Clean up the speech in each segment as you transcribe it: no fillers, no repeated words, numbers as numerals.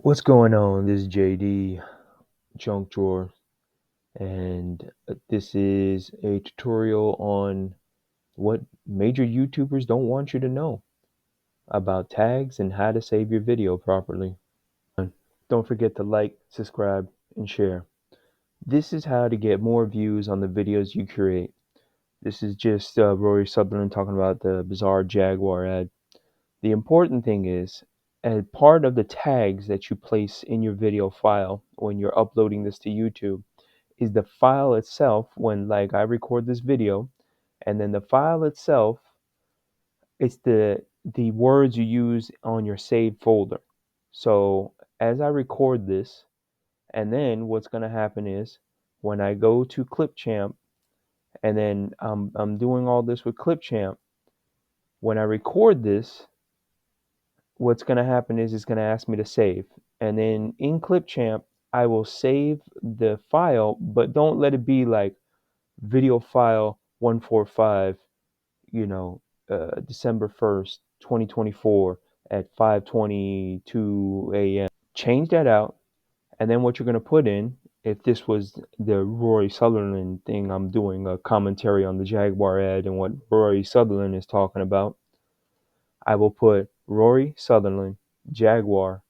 What's going on? This is JD Junk Drawer, and this is a tutorial on what major YouTubers don't want you to know about tags and how to save your video properly. Don't forget to like, subscribe, and share. This is how to get more views on the videos you create. This is just Rory Sutherland talking about the bizarre Jaguar ad. The important thing is, as part of the tags that you place in your video file when you're uploading this to YouTube, is the file itself. When like I record this video, and then the file itself, it's the words you use on your saved folder. So as I record this, and then what's going to happen is when I go to Clipchamp, and then I'm doing all this with Clipchamp, when I record this, what's going to happen is it's going to ask me to save. And then in Clipchamp, I will save the file, but don't let it be like video file 145, December 1st, 2024 at 5:22 a.m. Change that out. And then what you're going to put in, if this was the Rory Sutherland thing, I'm doing a commentary on the Jaguar ad and what Rory Sutherland is talking about, I will put Rory Sutherland Jaguar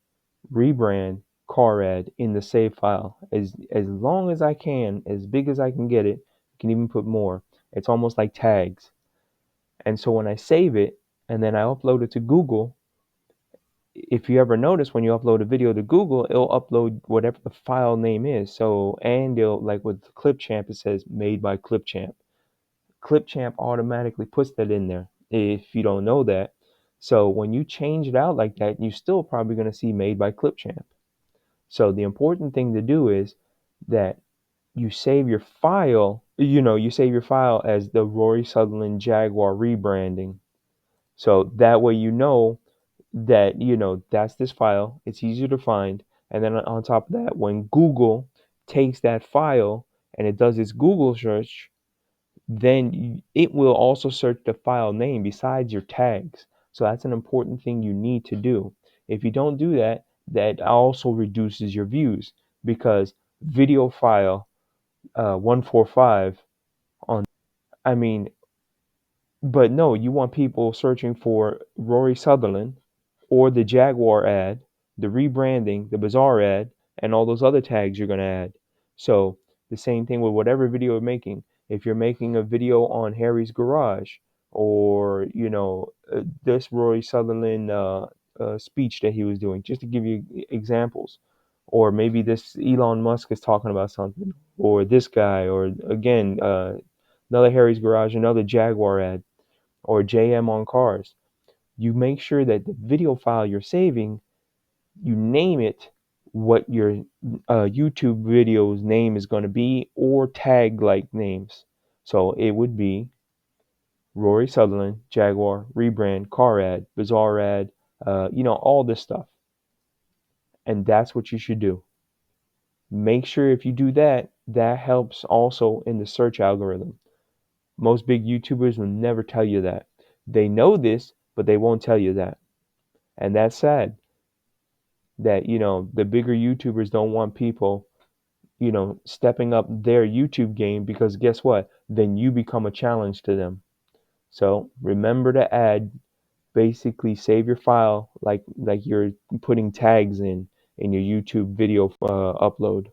rebrand car ad in the save file as long as I can, as big as I can get it. You can even put more. It's almost like tags. And so when I save it and then I upload it to Google, if you ever notice, when you upload a video to Google, it'll upload whatever the file name is. So, and it'll, like with Clipchamp, it says made by Clipchamp. Clipchamp automatically puts that in there if you don't know that. So when you change it out like that, you're still probably going to see made by Clipchamp. So the important thing to do is that you save your file, you save your file as the Rory Sutherland Jaguar rebranding. So that way that, that's this file. It's easier to find. And then on top of that, when Google takes that file and it does its Google search, then it will also search the file name besides your tags. So that's an important thing you need to do. If you don't do that, that also reduces your views, because video file 145 on, I mean, but no, you want people searching for Rory Sutherland or the Jaguar ad, the rebranding, the Bizarre ad, and all those other tags you're going to add. So the same thing with whatever video you're making. If you're making a video on Harry's Garage, or this Rory Sutherland speech that he was doing, just to give you examples, or maybe this Elon Musk is talking about something, or this guy, or again another Harry's Garage, another Jaguar ad, or JM on cars. You make sure that the video file you're saving, you name it what your YouTube video's name is going to be, or tag like names. So it would be Rory Sutherland, Jaguar, rebrand, car ad, bizarre ad, all this stuff. And that's what you should do. Make sure if you do that, that helps also in the search algorithm. Most big YouTubers will never tell you that. They know this, but they won't tell you that. And that's sad that, the bigger YouTubers don't want people, stepping up their YouTube game, because guess what? Then you become a challenge to them. So remember to add, basically save your file like you're putting tags in your YouTube video upload.